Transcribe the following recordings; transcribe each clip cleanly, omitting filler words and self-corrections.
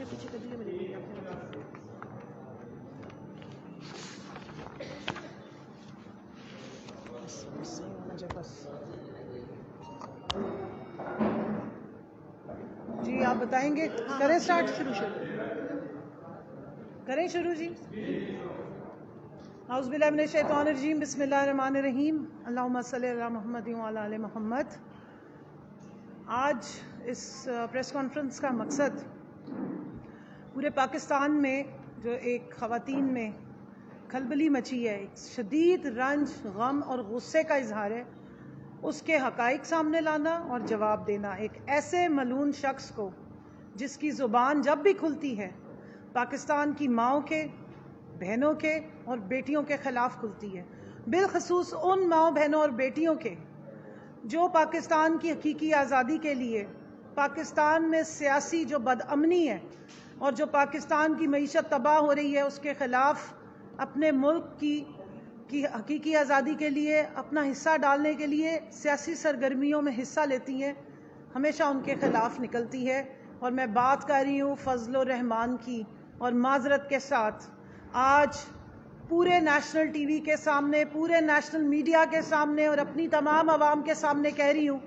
پیچھے کر دیے میرے لیے جی آپ بتائیں گے؟ کریں اسٹارٹ؟ کریں شروع جی. اعوذ باللہ من الشیطان الرجیم. بسم اللہ الرحمن الرحیم. اللہم صلی علی محمد وعلی آل محمد. آج اس پریس کانفرنس کا مقصد پورے پاکستان میں جو ایک خواتین میں کھلبلی مچی ہے، ایک شدید رنج، غم اور غصے کا اظہار ہے، اس کے حقائق سامنے لانا اور جواب دینا ایک ایسے ملعون شخص کو جس کی زبان جب بھی کھلتی ہے پاکستان کی ماؤں کے، بہنوں کے اور بیٹیوں کے خلاف کھلتی ہے، بالخصوص ان ماؤں، بہنوں اور بیٹیوں کے جو پاکستان کی حقیقی آزادی کے لیے، پاکستان میں سیاسی جو بدامنی ہے اور جو پاکستان کی معیشت تباہ ہو رہی ہے اس کے خلاف اپنے ملک کی حقیقی آزادی کے لیے اپنا حصہ ڈالنے کے لیے سیاسی سرگرمیوں میں حصہ لیتی ہیں، ہمیشہ ان کے خلاف نکلتی ہے. اور میں بات کر رہی ہوں فضل الرحمان کی، اور معذرت کے ساتھ آج پورے نیشنل ٹی وی کے سامنے، پورے نیشنل میڈیا کے سامنے اور اپنی تمام عوام کے سامنے کہہ رہی ہوں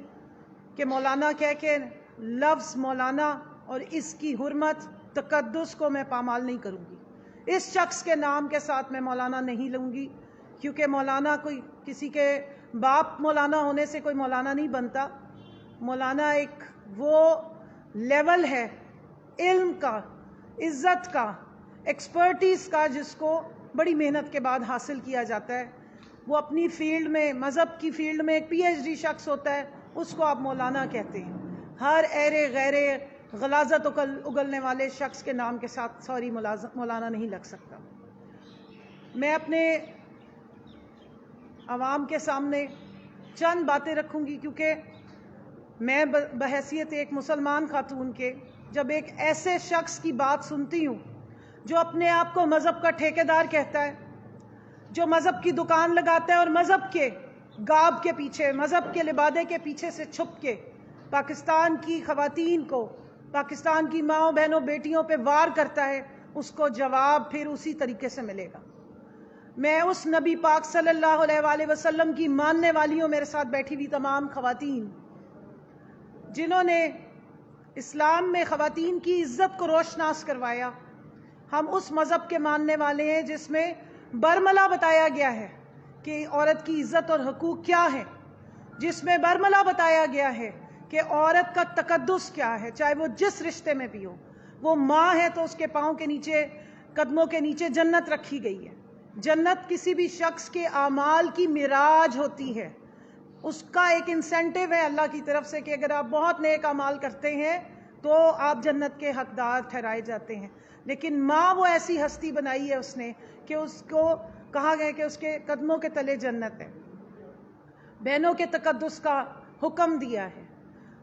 کہ مولانا کہہ کے لفظ مولانا اور اس کی حرمت، تقدس کو میں پامال نہیں کروں گی. اس شخص کے نام کے ساتھ میں مولانا نہیں لوں گی، کیونکہ مولانا کوئی کسی کے باپ مولانا ہونے سے کوئی مولانا نہیں بنتا. مولانا ایک وہ لیول ہے علم کا، عزت کا، ایکسپرٹیز کا، جس کو بڑی محنت کے بعد حاصل کیا جاتا ہے. وہ اپنی فیلڈ میں، مذہب کی فیلڈ میں ایک پی ایچ ڈی شخص ہوتا ہے، اس کو آپ مولانا کہتے ہیں. ہر ایرے غیرے غلاظت اگلنے والے شخص کے نام کے ساتھ سوری مولانا نہیں لگ سکتا. میں اپنے عوام کے سامنے چند باتیں رکھوں گی، کیونکہ میں بحیثیت ایک مسلمان خاتون کے جب ایک ایسے شخص کی بات سنتی ہوں جو اپنے آپ کو مذہب کا ٹھیکیدار کہتا ہے، جو مذہب کی دکان لگاتا ہے اور مذہب کے گاب کے پیچھے، مذہب کے لبادے کے پیچھے سے چھپ کے پاکستان کی خواتین کو، پاکستان کی ماؤں، بہنوں، بیٹیوں پہ وار کرتا ہے، اس کو جواب پھر اسی طریقے سے ملے گا. میں اس نبی پاک صلی اللہ علیہ وآلہ وسلم کی ماننے والی ہوں، میرے ساتھ بیٹھی ہوئی تمام خواتین جنہوں نے اسلام میں خواتین کی عزت کو روشناس کروایا. ہم اس مذہب کے ماننے والے ہیں جس میں برملا بتایا گیا ہے کہ عورت کی عزت اور حقوق کیا ہے، جس میں برملا بتایا گیا ہے کہ عورت کا تقدس کیا ہے، چاہے وہ جس رشتے میں بھی ہو. وہ ماں ہے تو اس کے پاؤں کے نیچے، قدموں کے نیچے جنت رکھی گئی ہے. جنت کسی بھی شخص کے اعمال کی معراج ہوتی ہے، اس کا ایک انسینٹیو ہے اللہ کی طرف سے کہ اگر آپ بہت نیک اعمال کرتے ہیں تو آپ جنت کے حقدار ٹھہرائے جاتے ہیں. لیکن ماں وہ ایسی ہستی بنائی ہے اس نے کہ اس کو کہا گیا کہ اس کے قدموں کے تلے جنت ہے. بہنوں کے تقدس کا حکم دیا ہے،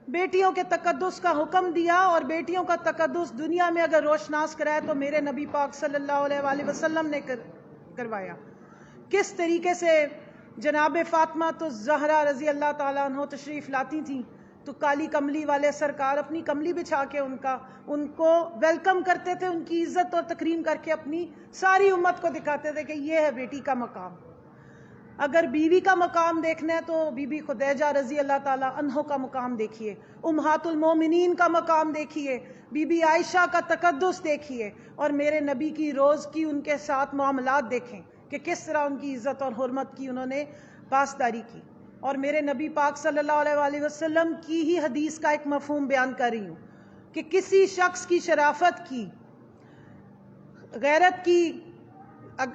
بیٹیوں کے تقدس کا حکم دیا، اور بیٹیوں کا تقدس دنیا میں اگر روشناس کرایا تو میرے نبی پاک صلی اللہ علیہ وآلہ وسلم نے کروایا. کس طریقے سے جناب فاطمہ تو زہرا رضی اللہ تعالیٰ عنہ تشریف لاتی تھیں تو کالی کملی والے سرکار اپنی کملی بچھا کے ان کو ویلکم کرتے تھے، ان کی عزت اور تکریم کر کے اپنی ساری امت کو دکھاتے تھے کہ یہ ہے بیٹی کا مقام. اگر بیوی کا مقام دیکھنا ہے تو بی بی خدیجہ رضی اللہ تعالیٰ عنہ کا مقام دیکھیے، امہات المومنین کا مقام دیکھیے، بی بی عائشہ کا تقدس دیکھیے، اور میرے نبی کی روز کی ان کے ساتھ معاملات دیکھیں کہ کس طرح ان کی عزت اور حرمت کی انہوں نے پاسداری کی. اور میرے نبی پاک صلی اللہ علیہ وآلہ وسلم کی ہی حدیث کا ایک مفہوم بیان کر رہی ہوں کہ کسی شخص کی شرافت کی، غیرت کی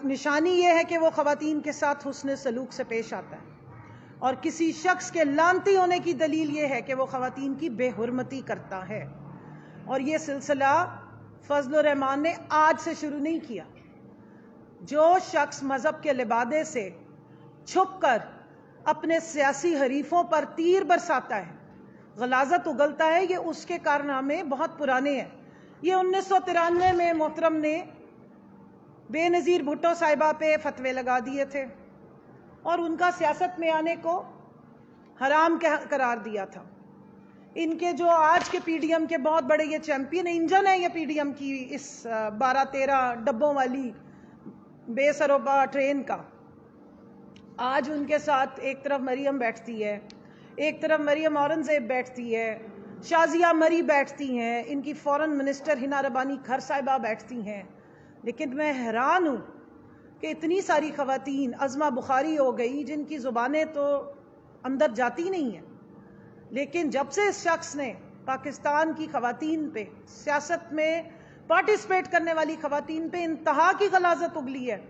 نشانی یہ ہے کہ وہ خواتین کے ساتھ حسن سلوک سے پیش آتا ہے، اور کسی شخص کے لعنتی ہونے کی دلیل یہ ہے کہ وہ خواتین کی بے حرمتی کرتا ہے. اور یہ سلسلہ فضل الرحمان نے آج سے شروع نہیں کیا. جو شخص مذہب کے لبادے سے چھپ کر اپنے سیاسی حریفوں پر تیر برساتا ہے، غلاظت اگلتا ہے، یہ اس کے کارنامے بہت پرانے ہیں. یہ 1993 میں محترم نے بے نظیر بھٹو صاحبہ پہ فتوے لگا دیے تھے اور ان کا سیاست میں آنے کو حرام قرار دیا تھا. ان کے جو آج کے پی ڈی ایم کے بہت بڑے یہ چیمپئن انجن ہے، یہ پی ڈی ایم کی اس 12-13 ڈبوں والی بے سروپا ٹرین کا، آج ان کے ساتھ ایک طرف مریم بیٹھتی ہے، ایک طرف مریم اورنگزیب بیٹھتی ہے، شازیہ مری بیٹھتی ہیں، ان کی فورن منسٹر ہنا ربانی کھر صاحبہ بیٹھتی ہیں. لیکن میں حیران ہوں کہ اتنی ساری خواتین، عظمہ بخاری ہو گئی جن کی زبانیں تو اندر جاتی نہیں ہیں، لیکن جب سے اس شخص نے پاکستان کی خواتین پہ، سیاست میں پارٹیسپیٹ کرنے والی خواتین پہ انتہا کی غلاظت اگلی ہے،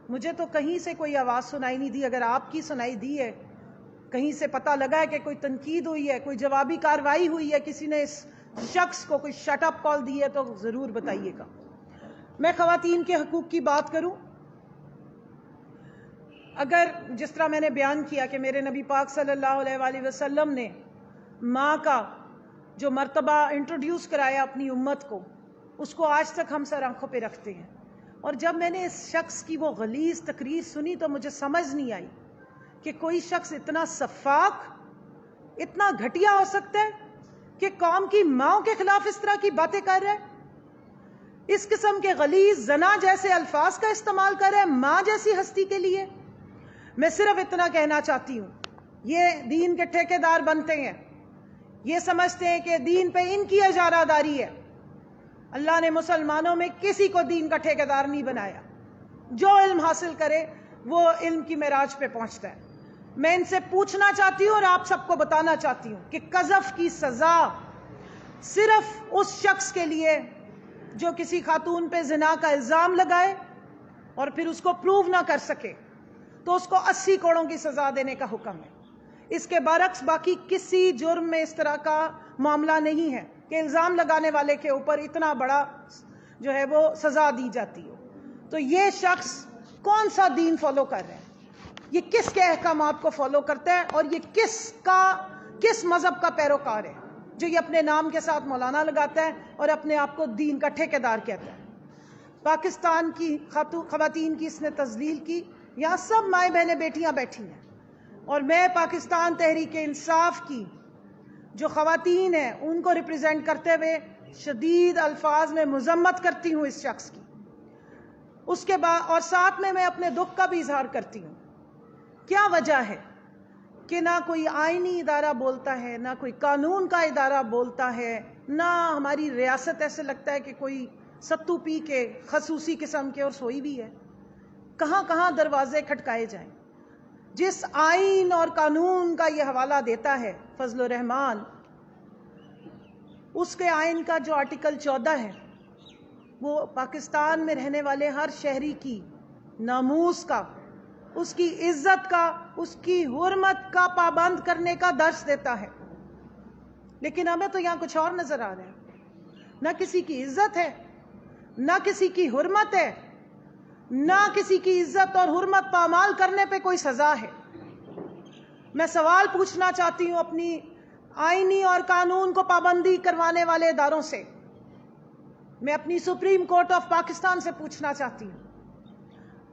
مجھے تو کہیں سے کوئی آواز سنائی نہیں دی. اگر آپ کی سنائی دی ہے، کہیں سے پتہ لگا ہے کہ کوئی تنقید ہوئی ہے، کوئی جوابی کارروائی ہوئی ہے، کسی نے اس شخص کو کوئی شٹ اپ کال دی ہے تو ضرور بتائیے گا. میں خواتین کے حقوق کی بات کروں، اگر جس طرح میں نے بیان کیا کہ میرے نبی پاک صلی اللہ علیہ وآلہ وسلم نے ماں کا جو مرتبہ انٹروڈیوس کرایا اپنی امت کو، اس کو آج تک ہم سر آنکھوں پہ رکھتے ہیں. اور جب میں نے اس شخص کی وہ غلیظ تقریر سنی تو مجھے سمجھ نہیں آئی کہ کوئی شخص اتنا سفاک، اتنا گھٹیا ہو سکتا ہے کہ قوم کی ماں کے خلاف اس طرح کی باتیں کر رہا ہے، اس قسم کے غلیظ زنا جیسے الفاظ کا استعمال کر رہا ہے ماں جیسی ہستی کے لیے. میں صرف اتنا کہنا چاہتی ہوں، یہ دین کے ٹھیکیدار بنتے ہیں، یہ سمجھتے ہیں کہ دین پہ ان کی اجارہ داری ہے. اللہ نے مسلمانوں میں کسی کو دین کا ٹھیکیدار نہیں بنایا. جو علم حاصل کرے وہ علم کی معراج پہ پہنچتا ہے. میں ان سے پوچھنا چاہتی ہوں اور آپ سب کو بتانا چاہتی ہوں کہ قذف کی سزا صرف اس شخص کے لیے جو کسی خاتون پہ زنا کا الزام لگائے اور پھر اس کو پروو نہ کر سکے تو اس کو 80 کوڑوں کی سزا دینے کا حکم ہے. اس کے برعکس باقی کسی جرم میں اس طرح کا معاملہ نہیں ہے کہ الزام لگانے والے کے اوپر اتنا بڑا جو ہے وہ سزا دی جاتی ہو. تو یہ شخص کون سا دین فالو کر رہے ہیں، یہ کس کے احکامات کو فالو کرتا ہے، اور یہ کس مذہب کا پیروکار ہے جو یہ اپنے نام کے ساتھ مولانا لگاتا ہے اور اپنے آپ کو دین کا ٹھیکیدار کہتا ہے. پاکستان کی خواتین کی اس نے تذلیل کی. یہاں سب مائیں بہنیں بیٹیاں بیٹھی ہیں، اور میں پاکستان تحریک انصاف کی جو خواتین ہیں ان کو ریپرزینٹ کرتے ہوئے شدید الفاظ میں مذمت کرتی ہوں اس شخص کی. اس کے بعد اور ساتھ میں اپنے دکھ کا بھی اظہار کرتی ہوں. کیا وجہ ہے کہ نہ کوئی آئینی ادارہ بولتا ہے، نہ کوئی قانون کا ادارہ بولتا ہے، نہ ہماری ریاست ایسے لگتا ہے کہ کوئی ستو پی کے خصوصی قسم کے اور سوئی بھی ہے. کہاں کہاں دروازے کھٹکائے جائیں. جس آئین اور قانون کا یہ حوالہ دیتا ہے فضل الرحمان، اس کے آئین کا جو آرٹیکل 14 ہے وہ پاکستان میں رہنے والے ہر شہری کی ناموس کا، اس کی عزت کا، اس کی حرمت کا پابند کرنے کا درس دیتا ہے. لیکن ہمیں تو یہاں کچھ اور نظر آ رہا ہے. نہ کسی کی عزت ہے، نہ کسی کی حرمت ہے، نہ کسی کی عزت اور حرمت پامال کرنے پہ کوئی سزا ہے. میں سوال پوچھنا چاہتی ہوں اپنی آئینی اور قانون کو پابندی کروانے والے اداروں سے. میں اپنی سپریم کورٹ آف پاکستان سے پوچھنا چاہتی ہوں،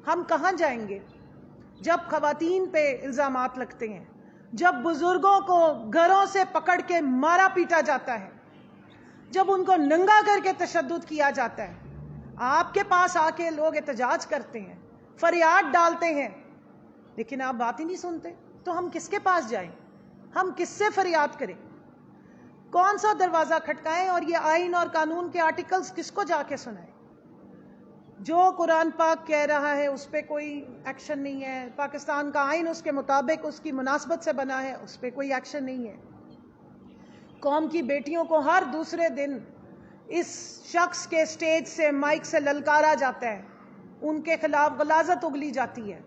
ہم کہاں جائیں گے جب خواتین پہ الزامات لگتے ہیں، جب بزرگوں کو گھروں سے پکڑ کے مارا پیٹا جاتا ہے، جب ان کو ننگا کر کے تشدد کیا جاتا ہے. آپ کے پاس آ کے لوگ احتجاج کرتے ہیں، فریاد ڈالتے ہیں، لیکن آپ بات ہی نہیں سنتے. تو ہم کس کے پاس جائیں؟ ہم کس سے فریاد کریں؟ کون سا دروازہ کھٹکائیں اور یہ آئین اور قانون کے آرٹیکلز کس کو جا کے سنائیں؟ جو قرآن پاک کہہ رہا ہے اس پہ کوئی ایکشن نہیں ہے. پاکستان کا آئین اس کے مطابق اس کی مناسبت سے بنا ہے، اس پہ کوئی ایکشن نہیں ہے. قوم کی بیٹیوں کو ہر دوسرے دن اس شخص کے سٹیج سے، مائک سے للکارا جاتا ہے، ان کے خلاف غلاظت اگلی جاتی ہے.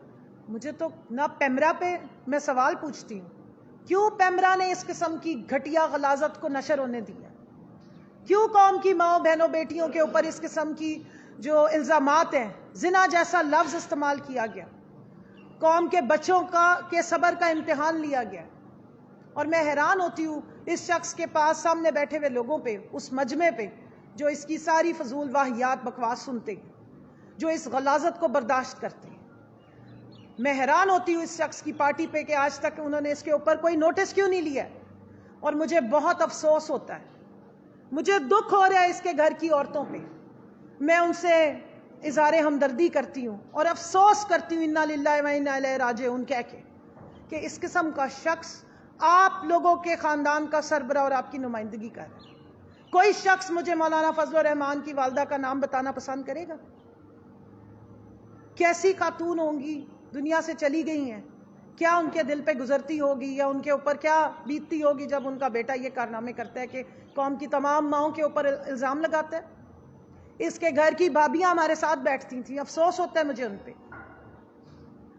مجھے تو نہ پیمرا پہ میں سوال پوچھتی ہوں، کیوں پیمرا نے اس قسم کی گھٹیا غلاظت کو نشر ہونے دیا؟ کیوں قوم کی ماں بہنوں بیٹیوں کے اوپر اس قسم کی جو الزامات ہیں، زنا جیسا لفظ استعمال کیا گیا، قوم کے بچوں کے صبر کا امتحان لیا گیا؟ اور میں حیران ہوتی ہوں اس شخص کے پاس سامنے بیٹھے ہوئے لوگوں پہ، اس مجمع پہ جو اس کی ساری فضول واہیات بکواس سنتے ہیں، جو اس غلاظت کو برداشت کرتے ہیں. میں حیران ہوتی ہوں اس شخص کی پارٹی پہ کہ آج تک انہوں نے اس کے اوپر کوئی نوٹس کیوں نہیں لیا. اور مجھے بہت افسوس ہوتا ہے، مجھے دکھ ہو رہا ہے اس کے گھر کی عورتوں پہ. میں ان سے اظہار ہمدردی کرتی ہوں اور افسوس کرتی ہوں انا للہ و انا الیہ راجعون کہہ کے کہ اس قسم کا شخص آپ لوگوں کے خاندان کا سربراہ اور آپ کی نمائندگی کر رہا ہے. کوئی شخص مجھے مولانا فضل الرحمان کی والدہ کا نام بتانا پسند کرے گا؟ کیسی خاتون ہوں گی، دنیا سے چلی گئی ہیں، کیا ان کے دل پہ گزرتی ہوگی یا ان کے اوپر کیا بیتتی ہوگی جب ان کا بیٹا یہ کارنامے کرتا ہے کہ قوم کی تمام ماؤں کے اوپر الزام لگاتا ہے. اس کے گھر کی بھابیاں ہمارے ساتھ بیٹھتی تھیں، افسوس ہوتا ہے مجھے ان پہ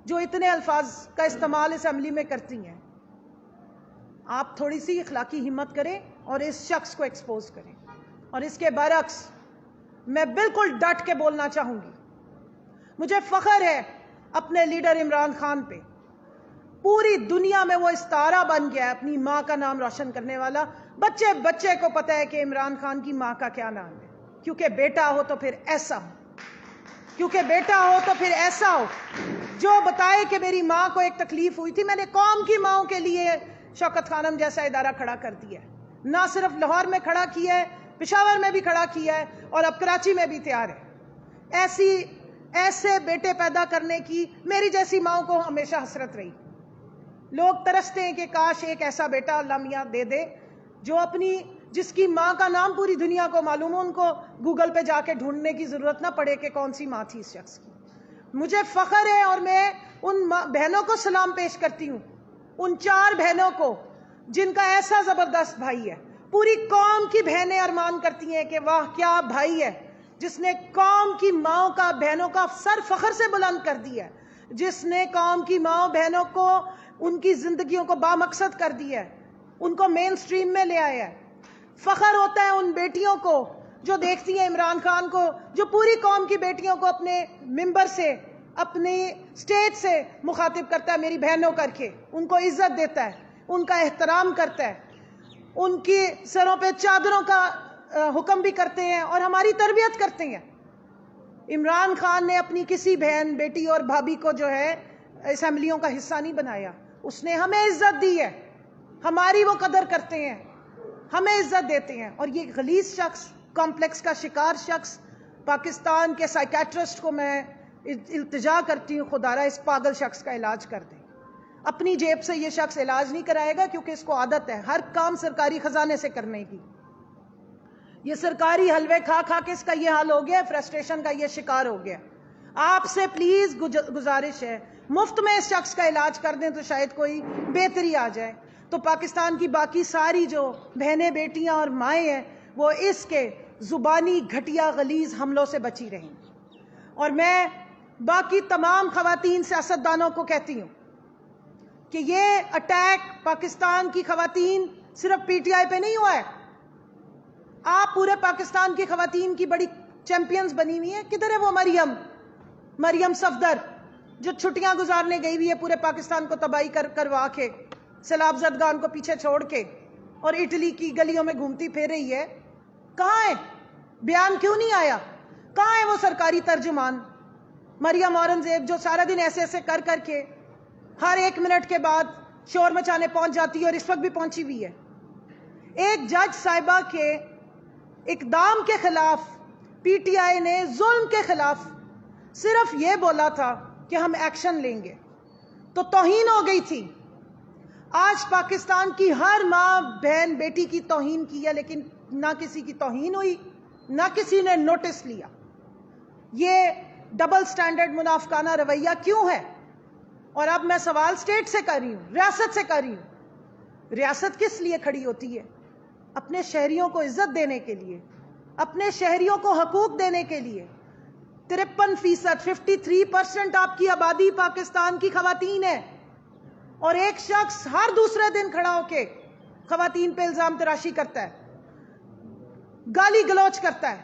جو اتنے الفاظ کا استعمال اسمبلی میں کرتی ہیں. آپ تھوڑی سی اخلاقی ہمت کریں اور اس شخص کو ایکسپوز کریں. اور اس کے برعکس میں بالکل ڈٹ کے بولنا چاہوں گی، مجھے فخر ہے اپنے لیڈر عمران خان پہ. پوری دنیا میں وہ استارہ بن گیا ہے اپنی ماں کا نام روشن کرنے والا. بچے بچے کو پتہ ہے کہ عمران خان کی ماں کا کیا نام ہے، کیونکہ بیٹا ہو تو پھر ایسا ہو، کیونکہ بیٹا ہو تو پھر ایسا ہو جو بتائے کہ میری ماں کو ایک تکلیف ہوئی تھی، میں نے قوم کی ماؤں کے لیے شوکت خانم جیسا ادارہ کھڑا کر دیا ہے. نہ صرف لاہور میں کھڑا کیا ہے، پشاور میں بھی کھڑا کیا ہے اور اب کراچی میں بھی تیار ہے. ایسے بیٹے پیدا کرنے کی میری جیسی ماؤں کو ہمیشہ حسرت رہی. لوگ ترستے ہیں کہ کاش ایک ایسا بیٹا اللہ میاں دے دے جو جس کی ماں کا نام پوری دنیا کو معلوم ہو، ان کو گوگل پہ جا کے ڈھونڈنے کی ضرورت نہ پڑے کہ کون سی ماں تھی اس شخص کی. مجھے فخر ہے اور میں ان بہنوں کو سلام پیش کرتی ہوں، ان 4 بہنوں کو جن کا ایسا زبردست بھائی ہے. پوری قوم کی بہنیں ارمان کرتی ہیں کہ واہ کیا بھائی ہے جس نے قوم کی ماؤں کا بہنوں کا سر فخر سے بلند کر دیا ہے، جس نے قوم کی ماؤں بہنوں کو ان کی زندگیوں کو بامقصد کر دیا ہے، ان کو مین سٹریم میں لے آیا ہے. فخر ہوتا ہے ان بیٹیوں کو جو دیکھتی ہیں عمران خان کو، جو پوری قوم کی بیٹیوں کو اپنے ممبر سے، اپنی سٹیج سے مخاطب کرتا ہے میری بہنوں کر کے، ان کو عزت دیتا ہے، ان کا احترام کرتا ہے، ان کی سروں پہ چادروں کا حکم بھی کرتے ہیں اور ہماری تربیت کرتے ہیں. عمران خان نے اپنی کسی بہن، بیٹی اور بھابھی کو جو ہے اسمبلیوں کا حصہ نہیں بنایا. اس نے ہمیں عزت دی ہے، ہماری وہ قدر کرتے ہیں، ہمیں عزت دیتے ہیں. اور یہ غلیظ شخص، کمپلیکس کا شکار شخص، پاکستان کے سائیکیٹرسٹ کو میں التجا کرتی ہوں خدارا اس پاگل شخص کا علاج کر دیں. اپنی جیب سے یہ شخص علاج نہیں کرائے گا کیونکہ اس کو عادت ہے ہر کام سرکاری خزانے سے کرنے کی. یہ سرکاری حلوے کھا کھا کے اس کا یہ حال ہو گیا، فرسٹریشن کا یہ شکار ہو گیا. آپ سے پلیز گزارش ہے مفت میں اس شخص کا علاج کر دیں تو شاید کوئی بہتری آ جائے. تو پاکستان کی باقی ساری جو بہنیں، بیٹیاں اور مائیں ہیں وہ اس کے زبانی گھٹیا غلیظ حملوں سے بچی رہیں. اور میں باقی تمام خواتین سیاستدانوں کو کہتی ہوں کہ یہ اٹیک پاکستان کی خواتین صرف پی ٹی آئی پہ نہیں ہوا ہے. آپ پورے پاکستان کی خواتین کی بڑی چیمپئنز بنی ہوئی ہیں. کدھر ہے وہ مریم صفدر جو چھٹیاں گزارنے گئی ہوئی ہے پورے پاکستان کو تباہی کروا کے، سیلاب زدگان کو پیچھے چھوڑ کے، اور اٹلی کی گلیوں میں گھومتی پھر رہی ہے؟ کہاں ہے؟ بیان کیوں نہیں آیا؟ کہاں ہے وہ سرکاری ترجمان مریم اورنگزیب جو سارا دن ایسے ایسے کر کے ہر 1 منٹ کے بعد شور مچانے پہنچ جاتی ہے اور اس وقت بھی پہنچی ہوئی ہے؟ ایک جج صاحبہ کے اقدام کے خلاف پی ٹی آئی نے ظلم کے خلاف صرف یہ بولا تھا کہ ہم ایکشن لیں گے تو توہین ہو گئی تھی. آج پاکستان کی ہر ماں، بہن، بیٹی کی توہین کی ہے لیکن نہ کسی کی توہین ہوئی، نہ کسی نے نوٹس لیا. یہ ڈبل سٹینڈرڈ منافقانہ رویہ کیوں ہے؟ اور اب میں سوال سٹیٹ سے کر رہی ہوں، ریاست سے کر رہی ہوں. ریاست کس لیے کھڑی ہوتی ہے؟ اپنے شہریوں کو عزت دینے کے لیے، اپنے شہریوں کو حقوق دینے کے لیے. 53%، 53% آپ کی آبادی پاکستان کی خواتین ہے، اور ایک شخص ہر دوسرے دن کھڑا ہو کے خواتین پہ الزام تراشی کرتا ہے، گالی گلوچ کرتا ہے،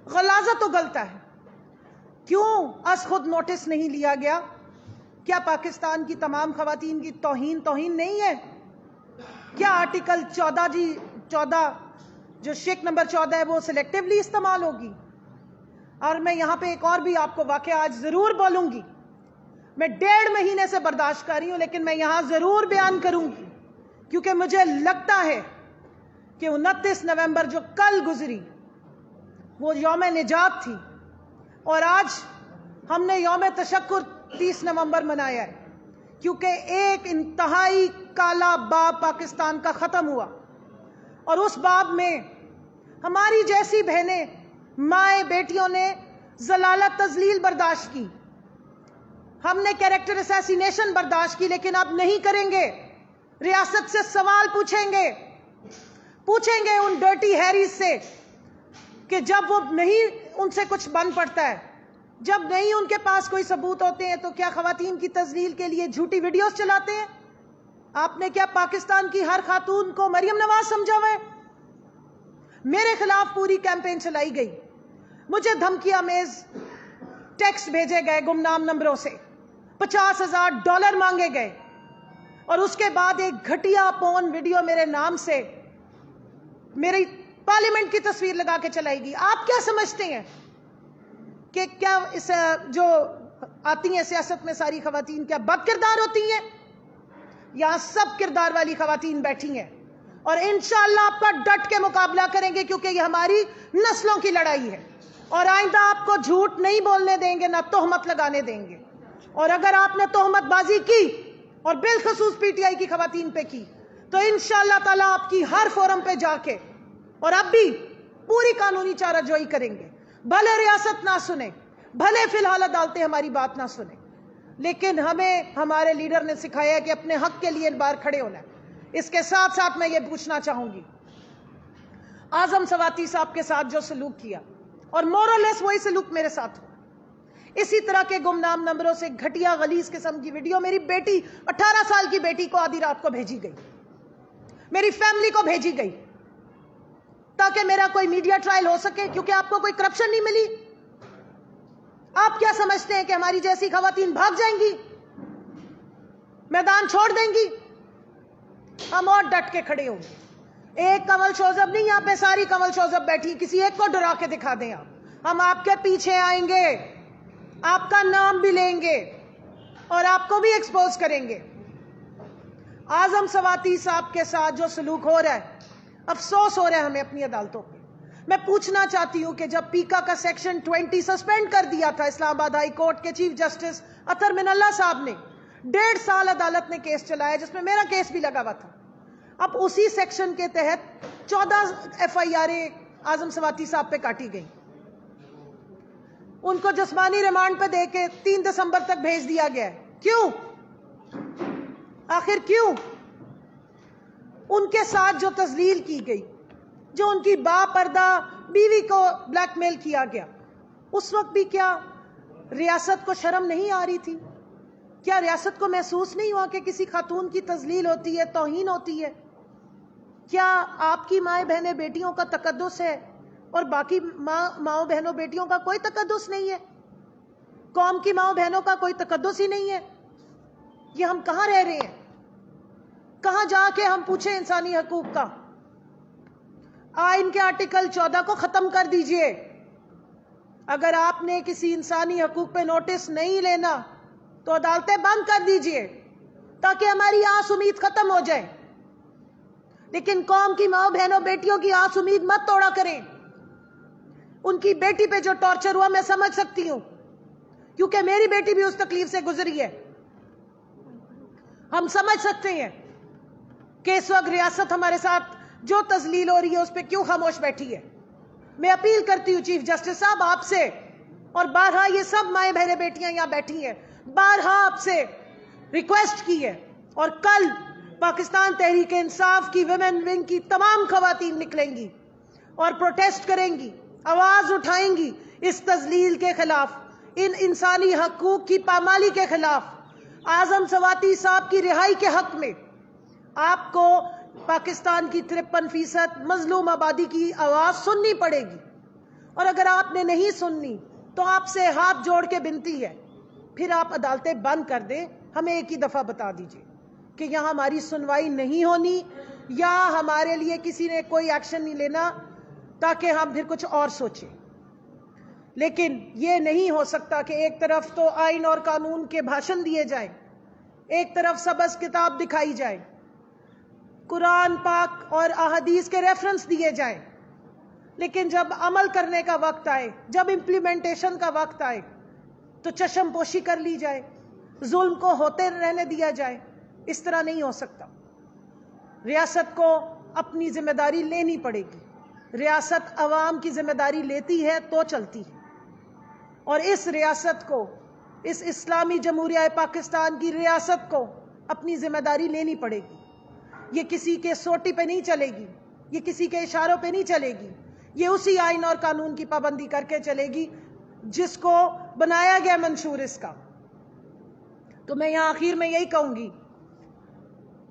غلاظت اگلتا ہے. کیوں از خود نوٹس نہیں لیا گیا؟ کیا پاکستان کی تمام خواتین کی توہین نہیں ہے؟ کیا آرٹیکل 14 جو شک نمبر 14 ہے وہ سلیکٹیولی استعمال ہوگی؟ اور میں یہاں پہ ایک اور بھی آپ کو واقعہ آج ضرور بولوں گی. میں 1.5 مہینے سے برداشت کر رہی ہوں لیکن میں یہاں ضرور بیان کروں گی کیونکہ مجھے لگتا ہے کہ 29 نومبر جو کل گزری وہ یوم نجات تھی، اور آج ہم نے یوم تشکر 30 نومبر منایا ہے، کیونکہ ایک انتہائی کالا باب پاکستان کا ختم ہوا، اور اس باب میں ہماری جیسی بہنیں، مائیں، بیٹیوں نے ذلالت، تذلیل برداشت کی، ہم نے کیریکٹر اسیسینیشن برداشت کی، لیکن اب نہیں کریں گے۔ ریاست سے سوال پوچھیں گے ان ڈرٹی ہیریز سے کہ جب وہ نہیں ان سے کچھ بن پڑتا ہے، جب نہیں ان کے پاس کوئی ثبوت ہوتے ہیں، تو کیا خواتین کی تذلیل کے لیے جھوٹی ویڈیوز چلاتے ہیں؟ آپ نے کیا پاکستان کی ہر خاتون کو مریم نواز سمجھا ہوا ہے؟ میرے خلاف پوری کیمپین چلائی گئی، مجھے دھمکی آمیز ٹیکسٹ بھیجے گئے گمنام نمبروں سے، $50,000 مانگے گئے، اور اس کے بعد ایک گھٹیا پون ویڈیو میرے نام سے میری پارلیمنٹ کی تصویر لگا کے چلائی گئی۔ آپ کیا سمجھتے ہیں کہ کیا اس جو آتی ہیں سیاست میں ساری خواتین کیا بد کردار ہوتی ہیں؟ یہاں سب کردار والی خواتین بیٹھی ہیں، اور انشاءاللہ آپ کا ڈٹ کے مقابلہ کریں گے، کیونکہ یہ ہماری نسلوں کی لڑائی ہے، اور آئندہ آپ کو جھوٹ نہیں بولنے دیں گے، نہ تہمت لگانے دیں گے۔ اور اگر آپ نے تہمت بازی کی، اور بالخصوص پی ٹی آئی کی خواتین پہ کی، تو انشاءاللہ تعالیٰ آپ کی ہر فورم پہ جا کے اور اب بھی پوری قانونی چارہ جوئی کریں گے۔ بھلے ریاست نہ سنے، بھلے فی الحال عدالتیں ہماری بات نہ سنیں، لیکن ہمیں ہمارے لیڈر نے سکھایا ہے کہ اپنے حق کے لیے بار کھڑے ہونا ہے۔ اس کے ساتھ ساتھ میں یہ پوچھنا چاہوں گی، اعظم سواتی صاحب کے ساتھ جو سلوک کیا، اور مور اور لیس وہی سلوک میرے ساتھ ہوا، اسی طرح کے گمنام نمبروں سے گھٹیا غلیظ قسم کی ویڈیو میری بیٹی 18 سال کی بیٹی کو آدھی رات کو بھیجی گئی، میری فیملی کو بھیجی گئی، تاکہ میرا کوئی میڈیا ٹرائل ہو سکے، کیونکہ آپ کو کوئی کرپشن نہیں ملی۔ آپ کیا سمجھتے ہیں کہ ہماری جیسی خواتین بھاگ جائیں گی، میدان چھوڑ دیں گی؟ ہم اور ڈٹ کے کھڑے ہوں گے۔ ایک کنول شوزب نہیں، یہاں پہ ساری کنول شوزب بیٹھی، کسی ایک کو ڈرا کے دکھا دیں آپ، ہم آپ کے پیچھے آئیں گے، آپ کا نام بھی لیں گے، اور آپ کو بھی ایکسپوز کریں گے۔ اعظم سواتی صاحب کے ساتھ جو سلوک ہو رہا ہے، افسوس ہو رہا ہے ہمیں اپنی عدالتوں پہ۔ میں پوچھنا چاہتی ہوں کہ جب پیکا کا سیکشن 20 سسپینڈ کر دیا تھا اسلام آباد ہائی کورٹ کے چیف جسٹس اطہر من اللہ صاحب نے، 1.5 سال عدالت نے کیس چلایا، جس میں میرا کیس بھی لگا ہوا تھا۔ اب اسی سیکشن کے تحت 14 FIR اعظم سواتی صاحب پہ کاٹی گئی، ان کو جسمانی ریمانڈ پہ دے کے 3 دسمبر تک بھیج دیا گیا ہے۔ کیوں؟ آخر کیوں؟ ان کے ساتھ جو تذلیل کی گئی، جو ان کی باپردہ بیوی کو بلیک میل کیا گیا، اس وقت بھی کیا ریاست کو شرم نہیں آ رہی تھی؟ کیا ریاست کو محسوس نہیں ہوا کہ کسی خاتون کی تذلیل ہوتی ہے، توہین ہوتی ہے؟ کیا آپ کی مائیں بہنیں بیٹیوں کا تقدس ہے اور باقی ماؤں بہنوں بیٹیوں کا کوئی تقدس نہیں ہے؟ قوم کی ماؤں بہنوں کا کوئی تقدس ہی نہیں ہے؟ یہ ہم کہاں رہ رہے ہیں؟ کہاں جا کے ہم پوچھیں انسانی حقوق کا؟ آئین کے آرٹیکل 14 کو ختم کر دیجئے۔ اگر آپ نے کسی انسانی حقوق پہ نوٹس نہیں لینا تو عدالتیں بند کر دیجئے، تاکہ ہماری آس امید ختم ہو جائے۔ لیکن قوم کی ماں بہنوں بیٹیوں کی آس امید مت توڑا کریں۔ ان کی بیٹی پہ جو ٹارچر ہوا میں سمجھ سکتی ہوں، کیونکہ میری بیٹی بھی اس تکلیف سے گزری ہے۔ ہم سمجھ سکتے ہیں کہ اس وقت ریاست ہمارے ساتھ جو تذلیل ہو رہی ہے اس پہ کیوں خاموش بیٹھی ہے۔ میں اپیل کرتی ہوں چیف جسٹس صاحب آپ سے، اور بارہا یہ سب مائیں بہنیں بیٹیاں یہاں بیٹھی ہیں، بارہا آپ سے ریکویسٹ کی ہے، اور کل پاکستان تحریک انصاف کی ویمن ونگ کی تمام خواتین نکلیں گی اور پروٹیسٹ کریں گی، آواز اٹھائیں گی اس تذلیل کے خلاف، ان انسانی حقوق کی پامالی کے خلاف، اعظم سواتی صاحب کی رہائی کے حق میں۔ آپ کو پاکستان کی 53% مظلوم آبادی کی آواز سننی پڑے گی، اور اگر آپ نے نہیں سننی تو آپ سے ہاتھ جوڑ کے بنتی ہے، پھر آپ عدالتیں بند کر دیں۔ ہمیں ایک ہی دفعہ بتا دیجئے کہ یہاں ہماری سنوائی نہیں ہونی، یا ہمارے لیے کسی نے کوئی ایکشن نہیں لینا، تاکہ ہم پھر کچھ اور سوچیں۔ لیکن یہ نہیں ہو سکتا کہ ایک طرف تو آئین اور قانون کے بھاشن دیے جائیں، ایک طرف سبز کتاب دکھائی جائے، قرآن پاک اور احادیث کے ریفرنس دیے جائیں، لیکن جب عمل کرنے کا وقت آئے، جب امپلیمنٹیشن کا وقت آئے تو چشم پوشی کر لی جائے، ظلم کو ہوتے رہنے دیا جائے. اس طرح نہیں ہو سکتا. ریاست کو اپنی ذمہ داری لینی پڑے گی. ریاست عوام کی ذمہ داری لیتی ہے تو چلتی ہے، اور اس ریاست کو، اس اسلامی جمہوریہ پاکستان کی ریاست کو اپنی ذمہ داری لینی پڑے گی. یہ کسی کے سوٹی پہ نہیں چلے گی، یہ کسی کے اشاروں پہ نہیں چلے گی، یہ اسی آئین اور قانون کی پابندی کر کے چلے گی جس کو بنایا گیا منشور اس کا. تو میں یہاں آخر میں یہی کہوں گی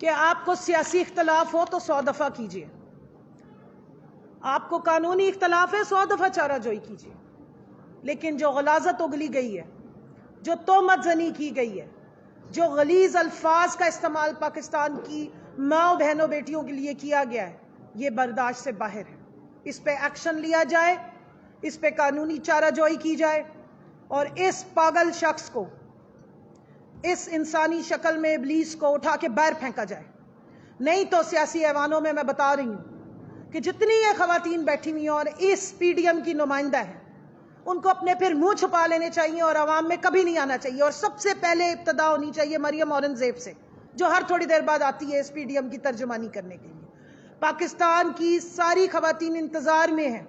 کہ آپ کو سیاسی اختلاف ہو تو 100 دفعہ کیجئے، آپ کو قانونی اختلاف ہے 100 دفعہ چارہ جوئی کیجئے، لیکن جو غلاظت اگلی گئی ہے، جو تہمت زنی کی گئی ہے، جو غلیظ الفاظ کا استعمال پاکستان کی ماں بہنوں بیٹیوں کے لیے کیا گیا ہے، یہ برداشت سے باہر ہے. اس پہ ایکشن لیا جائے، اس پہ قانونی چارہ جوئی کی جائے، اور اس پاگل شخص کو، اس انسانی شکل میں ابلیس کو اٹھا کے باہر پھینکا جائے. نہیں تو سیاسی ایوانوں میں بتا رہی ہوں کہ جتنی یہ خواتین بیٹھی ہوئی ہیں اور اس پی ڈی ایم کی نمائندہ ہیں، ان کو اپنے پھر منہ چھپا لینے چاہیے اور عوام میں کبھی نہیں آنا چاہیے. اور سب سے پہلے ابتدا ہونی چاہیے مریم اورنگزیب سے، جو ہر تھوڑی دیر بعد آتی ہے اس پی ڈی ایم کی ترجمانی کرنے کے لیے. پاکستان کی ساری خواتین انتظار میں ہیں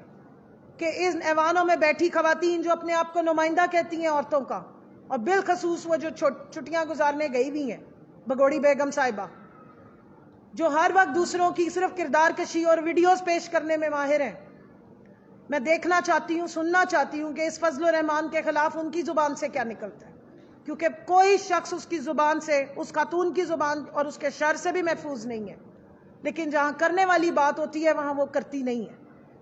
کہ ان ایوانوں میں بیٹھی خواتین جو اپنے آپ کو نمائندہ کہتی ہیں عورتوں کا، اور بالخصوص وہ جو چھٹیاں گزارنے گئی ہوئی ہیں، بگوڑی بیگم صاحبہ، جو ہر وقت دوسروں کی صرف کردار کشی اور ویڈیوز پیش کرنے میں ماہر ہیں. میں دیکھنا چاہتی ہوں، سننا چاہتی ہوں کہ اس فضل الرحمان کے خلاف ان کی زبان سے کیا نکلتا ہے، کیونکہ کوئی شخص اس کی زبان سے، اس خاتون کی زبان اور اس کے شر سے بھی محفوظ نہیں ہے. لیکن جہاں کرنے والی بات ہوتی ہے وہاں وہ کرتی نہیں ہے،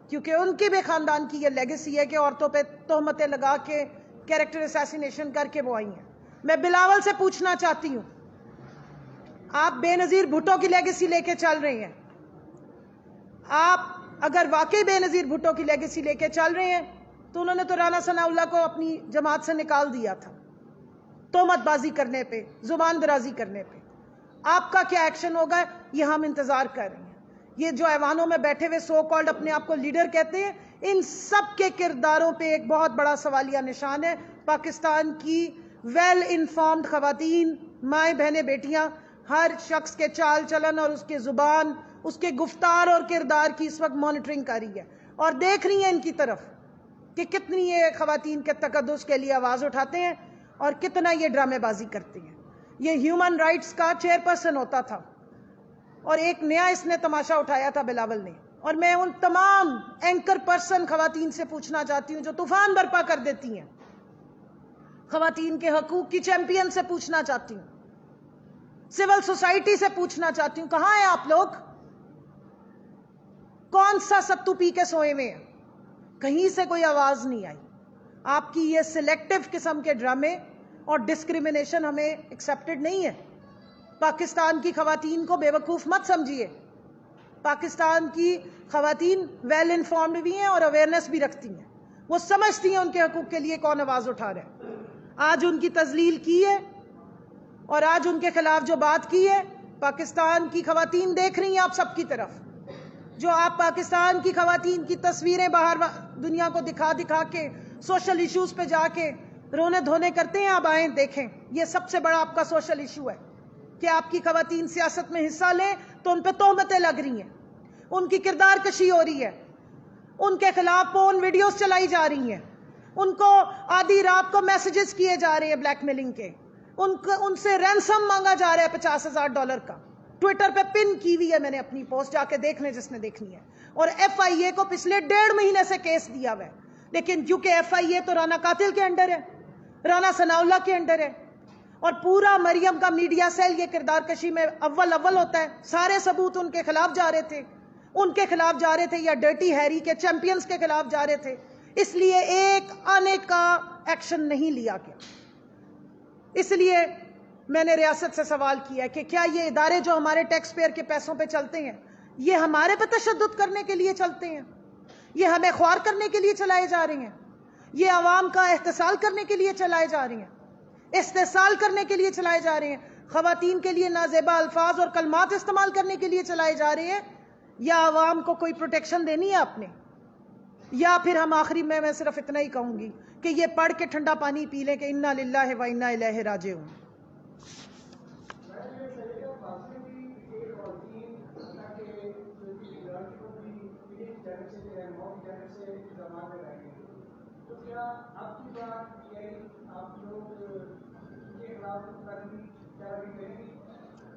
کیونکہ ان کی بھی خاندان کی یہ لیگیسی ہے کہ عورتوں پہ تہمتیں لگا کے کیریکٹر اسیسینیشن کر کے وہ آئی ہیں. میں بلاول سے پوچھنا چاہتی ہوں، آپ بے نظیر بھٹو کی لیگیسی لے کے چل رہے ہیں. آپ اگر واقعی بے نظیر بھٹو کی لیگیسی لے کے چل رہے ہیں تو انہوں نے تو رانا ثناء اللہ کو اپنی جماعت سے نکال دیا تھا، تہمت بازی کرنے پہ، زبان درازی کرنے پہ. آپ کا کیا ایکشن ہوگا، یہ ہم انتظار کر رہے ہیں. یہ جو ایوانوں میں بیٹھے ہوئے سو کالڈ اپنے آپ کو لیڈر کہتے ہیں، ان سب کے کرداروں پہ ایک بہت بڑا سوالیہ نشان ہے. پاکستان کی ویل انفارمڈ خواتین، مائیں بہنیں بیٹیاں، ہر شخص کے چال چلن اور اس کے زبان، اس کے گفتار اور کردار کی اس وقت مانیٹرنگ کر رہی ہے، اور دیکھ رہی ہیں ان کی طرف کہ کتنی یہ خواتین کے تقدس کے لیے آواز اٹھاتے ہیں اور کتنا یہ ڈرامے بازی کرتے ہیں. یہ ہیومن رائٹس کا چیئرپرسن ہوتا تھا اور ایک نیا اس نے تماشا اٹھایا تھا بلاول نے. اور میں ان تمام اینکر پرسن خواتین سے پوچھنا چاہتی ہوں جو طوفان برپا کر دیتی ہیں، خواتین کے حقوق کی چیمپئن سے پوچھنا چاہتی ہوں، سول سوسائٹی سے پوچھنا چاہتی ہوں، کہاں ہیں آپ لوگ؟ کون سا ستو پی کے سوئے ہوئے ہیں؟ کہیں سے کوئی آواز نہیں آئی. آپ کی یہ سلیکٹو قسم کے ڈرامے اور ڈسکریمنیشن ہمیں ایکسیپٹڈ نہیں ہے. پاکستان کی خواتین کو بے وقوف مت سمجھیے. پاکستان کی خواتین ویل انفارمڈ بھی ہیں اور اویئرنیس بھی رکھتی ہیں، وہ سمجھتی ہیں ان کے حقوق کے لیے کون آواز اٹھا رہا ہے. آج ان کی تذلیل کی ہے اور آج ان کے خلاف جو بات کی ہے، پاکستان کی خواتین دیکھ رہی ہیں آپ سب کی طرف. جو آپ پاکستان کی خواتین کی تصویریں باہر دنیا کو دکھا دکھا کے سوشل ایشوز پہ جا کے رونے دھونے کرتے ہیں، آپ آئیں دیکھیں. یہ سب سے بڑا آپ کا سوشل ایشو ہے کہ آپ کی خواتین سیاست میں حصہ لیں تو ان پہ تہمتیں لگ رہی ہیں، ان کی کردار کشی ہو رہی ہے، ان کے خلاف پورن ویڈیوز چلائی جا رہی ہیں، ان کو آدھی رات کو میسیجز کیے جا رہے ہیں بلیک میلنگ کے، ان سے رینسم مانگا جا رہا ہے $50,000 کا. ٹویٹر پہ پن کی ہوئی ہے، میں نے اپنی پوسٹ، جا کے دیکھ لیں جس نے دیکھنی ہے. اور ایف آئی اے کو پچھلے 1.5 مہینے سے کیس دیا ہوا ہے، لیکن کیونکہ ایف آئی اے تو رانا قاتل کے انڈر ہے، رانا ثناء اللہ کے انڈر ہے، اور پورا مریم کا میڈیا سیل یہ کردار کشی میں اول ہوتا ہے. سارے ثبوت ان کے خلاف جا رہے تھے، ان کے خلاف جا رہے تھے، یا ڈرٹی ہیری کے چیمپئنز کے خلاف جا رہے تھے. اس لیے ایک آنے کا ایکشن نہیں لیا گیا. اس لیے میں نے ریاست سے سوال کیا کہ کیا یہ ادارے جو ہمارے ٹیکس پیئر کے پیسوں پہ چلتے ہیں، یہ ہمارے پہ تشدد کرنے کے لیے چلتے ہیں؟ یہ ہمیں خوار کرنے کے لیے چلائے جا رہے ہیں؟ یہ عوام کا احتسال کرنے کے لیے چلائے جا رہے ہیں؟ استحصال کرنے کے لیے چلائے جا رہے ہیں؟ خواتین کے لیے نازیبا الفاظ اور کلمات استعمال کرنے کے لیے چلائے جا رہے ہیں، یا عوام کو کوئی پروٹیکشن دینی ہے آپ نے؟ یا پھر ہم آخری میں صرف اتنا ہی کہوں گی کہ یہ پڑھ کے ٹھنڈا پانی پی لیں کہ انا للہ و انا الیہ راجعون۔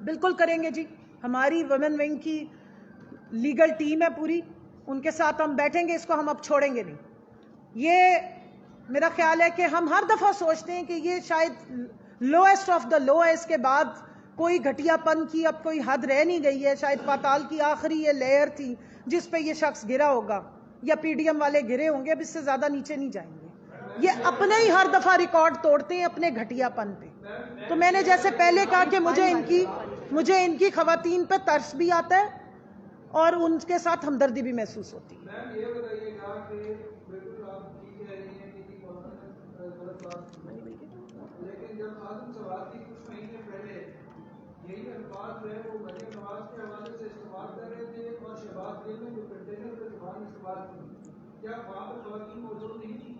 بالکل کریں گے جی، ہماری ویمن ونگ کی لیگل ٹیم ہے پوری، ان کے ساتھ ہم بیٹھیں گے، اس کو ہم اب چھوڑیں گے نہیں۔ یہ میرا خیال ہے کہ ہم ہر دفعہ سوچتے ہیں کہ یہ شاید لوئسٹ آف دا لو ہے، اس کے بعد کوئی گھٹیا پن کی اب کوئی حد رہ نہیں گئی ہے، شاید پاتال کی آخری یہ لیئر تھی جس پہ یہ شخص گرا ہوگا، یا پی ڈی ایم والے گرے ہوں گے، اب اس سے زیادہ نیچے نہیں جائیں گے۔ یہ اپنے ہی ہر دفعہ ریکارڈ توڑتے ہیں اپنے گھٹیا پن پہ۔ تو میں نے جیسے پہلے کہا کہ مجھے ان کی خواتین پہ ترس بھی آتا ہے اور ان کے ساتھ ہمدردی بھی محسوس ہوتی ہے۔ لیکن جب آدم سوال کی کچھ مہینے پہلے یہی الفاظ جو ہے وہ مریم نواز کے حوالے سے استعمال کر رہے تھے اور شہباز گل نے جو کنٹینر پہ زبان استعمال کی، کیا وہاں پر خواتین موجود نہیں تھی؟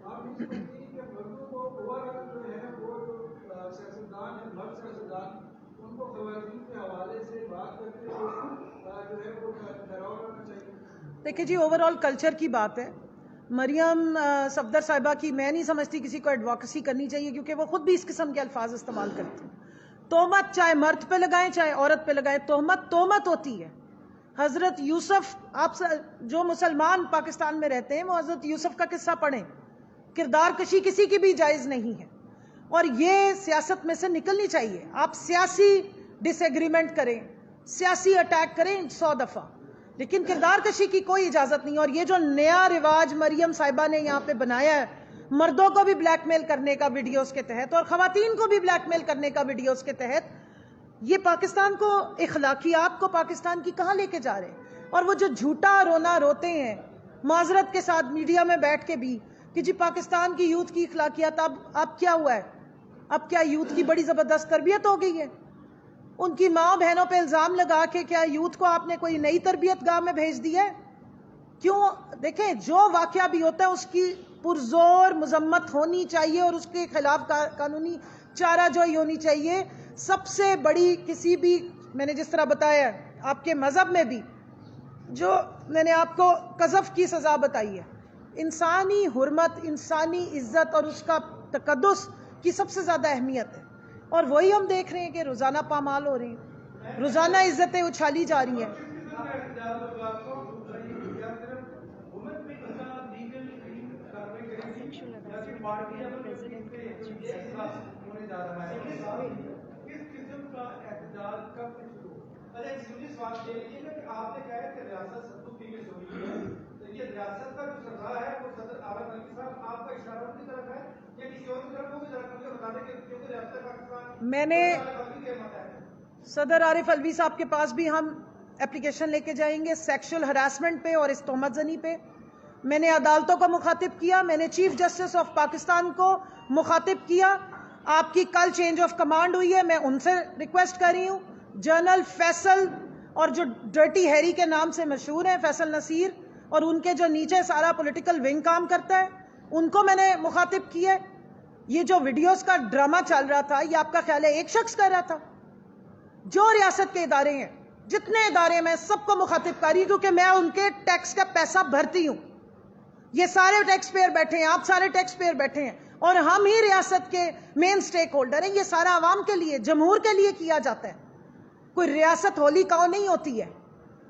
آپ یہ سمجھتے ہیں کہ مردوں کو اوور آل جو ہے وہ جو سیاستدان ہیں، مرد سیاستدان، ان کو خواتین کے حوالے سے بات کرتے ہوئے جو ہے وہ ڈراؤ کرنا چاہیے؟ دیکھیں جی، اوور آل کلچر کی بات ہے۔ مریم صفدر صاحبہ کی میں نہیں سمجھتی کسی کو ایڈوکیسی کرنی چاہیے، کیونکہ وہ خود بھی اس قسم کے الفاظ استعمال کرتی ہیں۔ تہمت چاہے مرد پہ لگائیں چاہے عورت پہ لگائیں، تہمت ہوتی ہے۔ حضرت یوسف، آپ جو مسلمان پاکستان میں رہتے ہیں وہ حضرت یوسف کا قصہ پڑھیں، کردار کشی کسی کی بھی جائز نہیں ہے، اور یہ سیاست میں سے نکلنی چاہیے۔ آپ سیاسی ڈس ایگریمنٹ کریں، سیاسی اٹیک کریں 100 دفعہ، لیکن کردار کشی کی کوئی اجازت نہیں۔ اور یہ جو نیا رواج مریم صاحبہ نے یہاں پہ بنایا ہے، مردوں کو بھی بلیک میل کرنے کا ویڈیوز کے تحت اور خواتین کو بھی بلیک میل کرنے کا ویڈیوز کے تحت، یہ پاکستان کو، اخلاقیات کو پاکستان کی کہاں لے کے جا رہے ہیں؟ اور وہ جو جھوٹا رونا روتے ہیں معذرت کے ساتھ میڈیا میں بیٹھ کے بھی کہ جی پاکستان کی یوتھ کی اخلاقیات، اب کیا ہوا ہے؟ اب کیا یوتھ کی بڑی زبردست تربیت ہو گئی ہے؟ ان کی ماں بہنوں پہ الزام لگا کے کیا یوتھ کو آپ نے کوئی نئی تربیت گاہ میں بھیج دی ہے؟ کیوں؟ دیکھیں، جو واقعہ بھی ہوتا ہے اس کی پرزور مذمت ہونی چاہیے اور اس کے خلاف قانونی چارہ جوئی ہونی چاہیے۔ سب سے بڑی کسی بھی، میں نے جس طرح بتایا آپ کے مذہب میں بھی جو میں نے آپ کو قذف کی سزا بتائی ہے، انسانی حرمت، انسانی عزت اور اس کا تقدس کی سب سے زیادہ اہمیت ہے، اور وہی ہم دیکھ رہے ہیں کہ روزانہ پامال ہو رہی ہیں، روزانہ عزتیں اچھالی جا رہی ہیں۔ میں نے صدر عارف الوی صاحب کے پاس بھی ہم اپلیکیشن لے کے جائیں گے سیکشل ہراسمنٹ پہ اور اس تہمت زنی پہ۔ میں نے عدالتوں کو مخاطب کیا، میں نے چیف جسٹس آف پاکستان کو مخاطب کیا۔ آپ کی کل چینج آف کمانڈ ہوئی ہے، میں ان سے ریکویسٹ کر رہی ہوں، جنرل فیصل اور جو ڈرٹی ہیری کے نام سے مشہور ہیں فیصل نصیر، اور ان کے جو نیچے سارا پولیٹیکل ونگ کام کرتا ہے، ان کو میں نے مخاطب کیا ہے۔ یہ جو ویڈیوز کا ڈرامہ چل رہا تھا، یہ آپ کا خیال ہے ایک شخص کر رہا تھا؟ جو ریاست کے ادارے ہیں، جتنے ادارے، میں سب کو مخاطب کر رہی ہوں، کیونکہ میں ان کے ٹیکس کا پیسہ بھرتی ہوں۔ یہ سارے ٹیکس پیئر بیٹھے ہیں، آپ سارے ٹیکس پیئر بیٹھے ہیں، اور ہم ہی ریاست کے مین سٹیک ہولڈر ہیں۔ یہ سارا عوام کے لیے، جمہور کے لیے کیا جاتا ہے۔ کوئی ریاست ہولی کاؤ نہیں ہوتی ہے،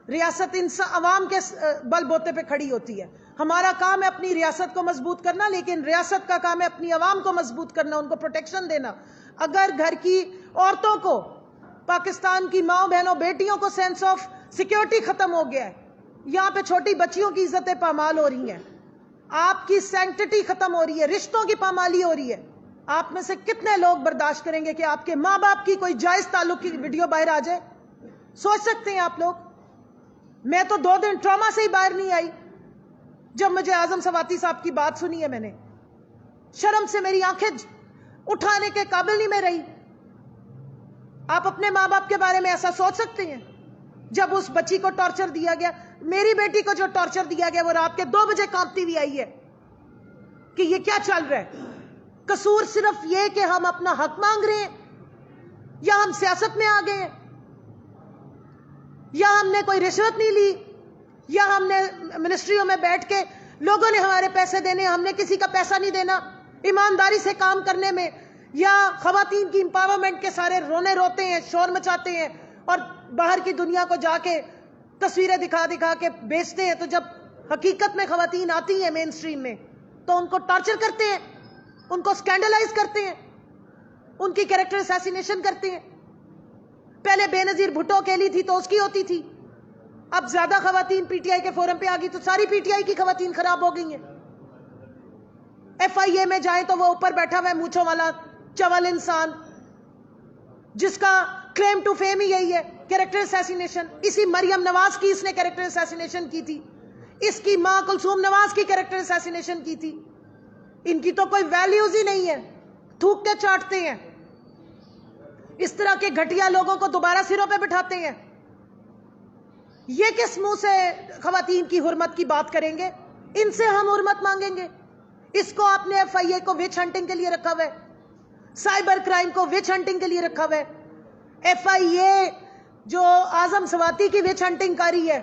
ریاست عوام کے بل بوتے پہ کھڑی ہوتی ہے۔ ہمارا کام ہے اپنی ریاست کو مضبوط کرنا، لیکن ریاست کا کام ہے اپنی عوام کو مضبوط کرنا، ان کو پروٹیکشن دینا۔ اگر گھر کی عورتوں کو، پاکستان کی ماں بہنوں بیٹیوں کو سینس آف سیکیورٹی ختم ہو گیا ہے، یہاں پہ چھوٹی بچیوں کی عزتیں پامال ہو رہی ہیں، آپ کی سینکٹیٹی ختم ہو رہی ہے، رشتوں کی پامالی ہو رہی ہے، آپ میں سے کتنے لوگ برداشت کریں گے کہ آپ کے ماں باپ کی کوئی جائز تعلق کی ویڈیو باہر آ جائے؟ سوچ سکتے ہیں آپ لوگ؟ میں تو 2 دن ٹراما سے ہی باہر نہیں آئی جب مجھے اعظم سواتی صاحب کی بات سنی ہے، میں نے شرم سے میری آنکھیں اٹھانے کے قابل نہیں میں رہی۔ آپ اپنے ماں باپ کے بارے میں ایسا سوچ سکتے ہیں؟ جب اس بچی کو ٹارچر دیا گیا، میری بیٹی کو جو ٹارچر دیا گیا وہ رات کے 2 بجے کانپتی ہوئی آئی ہے کہ یہ کیا چل رہا ہے؟ قصور صرف یہ کہ ہم اپنا حق مانگ رہے ہیں، یا ہم سیاست میں آ گئے ہیں، یا ہم نے کوئی رشوت نہیں لی، یا ہم نے منسٹریوں میں بیٹھ کے لوگوں نے ہمارے پیسے دینے، ہم نے کسی کا پیسہ نہیں دینا ایمانداری سے کام کرنے میں، یا خواتین کی امپاورمنٹ کے سارے رونے روتے ہیں، شور مچاتے ہیں اور باہر کی دنیا کو جا کے تصویریں دکھا دکھا کے بیچتے ہیں، تو جب حقیقت میں خواتین آتی ہیں مین سٹریم میں تو ان کو ٹارچر کرتے ہیں، ان کو سکینڈلائز کرتے ہیں، ان کی کیریکٹر اسیسینیشن کرتے ہیں۔ پہلے بے نظیر بھٹو اکیلی تھی تو اس کی ہوتی تھی، اب زیادہ خواتین پی ٹی آئی کے فورم پہ آ گئی تو ساری پی ٹی آئی کی خواتین خراب ہو گئی ہیں۔ ایف آئی اے میں جائیں تو وہ اوپر بیٹھا ہوا ہے مونچھوں والا چول انسان، جس کا کلیم ٹو فیم ہی یہی ہے کیریکٹر اسیسینیشن۔ اسی مریم نواز کی اس نے کیریکٹر اسیسینیشن کی تھی، اس کی ماں کلثوم نواز کی کیریکٹر اسیسینیشن کی تھی۔ ان کی تو کوئی ویلیوز ہی نہیں ہے، تھوک کے چاٹتے ہیں، اس طرح کے گھٹیا لوگوں کو دوبارہ سروں پہ بٹھاتے ہیں۔ یہ کس منہ سے خواتین کی حرمت کی بات کریں گے؟ ان سے ہم حرمت مانگیں گے؟ اس کو آپ نے ایف آئی اے کو وچ ہنٹنگ کے لیے رکھا ہوا ہے، سائبر کرائم کو وچ ہنٹنگ کے لیے رکھا ہوا ہے۔ ایف آئی اے جو اعظم سواتی کی وچ ہنٹنگ کر رہی ہے،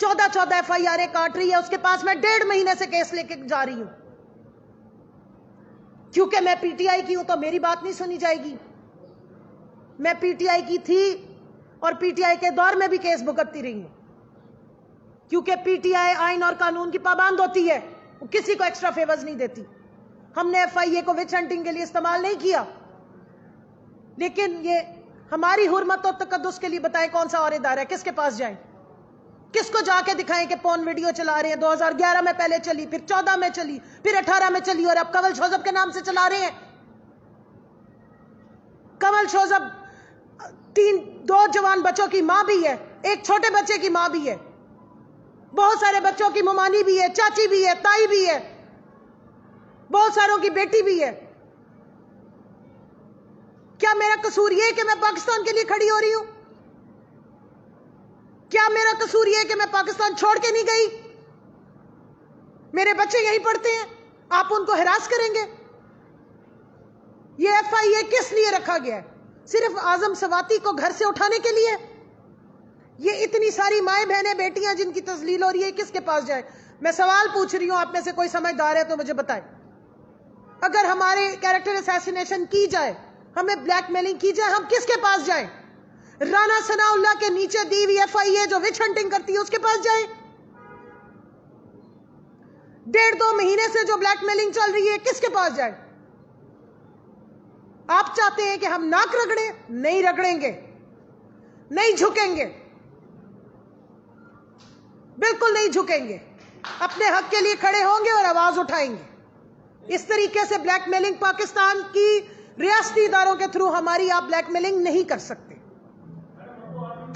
14 ایف آئی آر کاٹ رہی ہے، اس کے پاس میں 1.5 مہینے سے کیس لے کے جا رہی ہوں، کیونکہ میں پی ٹی آئی کی ہوں تو میری بات نہیں سنی جائے گی۔ میں پی ٹی آئی کی تھی اور پی ٹی آئی کے دور میں بھی کیس بھگتتی رہی ہوں، کیونکہ پی ٹی آئی آئین اور قانون کی پابند ہوتی ہے، وہ کسی کو ایکسٹرا فیورز نہیں دیتی۔ ہم نے ایف آئی اے کو وچ ہنٹنگ کے لیے استعمال نہیں کیا، لیکن یہ ہماری حرمت اور تقدس کے لیے بتائیں کون سا اور ادارہ ہے؟ کس کے پاس جائیں؟ کس کو جا کے دکھائیں کہ پون ویڈیو چلا رہے ہیں؟ 2011 میں پہلے چلی، پھر 14 میں چلی، پھر 18 میں چلی، اور اب کنول شوذب کے نام سے چلا رہے ہیں۔ کنول شوذب 2 جوان بچوں کی ماں بھی ہے، ایک چھوٹے بچے کی ماں بھی ہے، بہت سارے بچوں کی ممانی بھی ہے، چاچی بھی ہے، تائی بھی ہے، بہت ساروں کی بیٹی بھی ہے۔ کیا میرا قصور یہ ہے کہ میں پاکستان کے لیے کھڑی ہو رہی ہوں؟ کیا میرا قصور یہ ہے کہ میں پاکستان چھوڑ کے نہیں گئی؟ میرے بچے یہیں پڑھتے ہیں، آپ ان کو ہراس کریں گے؟ یہ ایف آئی اے کس لیے رکھا گیا ہے؟ صرف اعظم سواتی کو گھر سے اٹھانے کے لیے؟ یہ اتنی ساری مائیں بہنیں بیٹیاں جن کی تذلیل ہو رہی ہے، کس کے پاس جائے؟ میں سوال پوچھ رہی ہوں، آپ میں سے کوئی سمجھدار ہے تو مجھے بتائیں۔ اگر ہمارے کیریکٹر اسیسینیشن کی جائے، ہمیں بلیک میلنگ کی جائے، ہم کس کے پاس جائیں؟ رانا ثناء اللہ کے نیچے دی ہوئی ایف آئی اے جو وچ ہنٹنگ کرتی ہے اس کے پاس جائیں؟ 1.5-2 مہینے سے جو بلیک میلنگ چل رہی ہے، کس کے پاس جائیں؟ آپ چاہتے ہیں کہ ہم ناک رگڑیں؟ نہیں رگڑیں گے، نہیں جھکیں گے، بالکل نہیں جھکیں گے، اپنے حق کے لیے کھڑے ہوں گے اور آواز اٹھائیں گے۔ اس طریقے سے بلیک میلنگ پاکستان کی ریاستی اداروں کے تھرو ہماری آپ بلیک میلنگ نہیں کر سکتے۔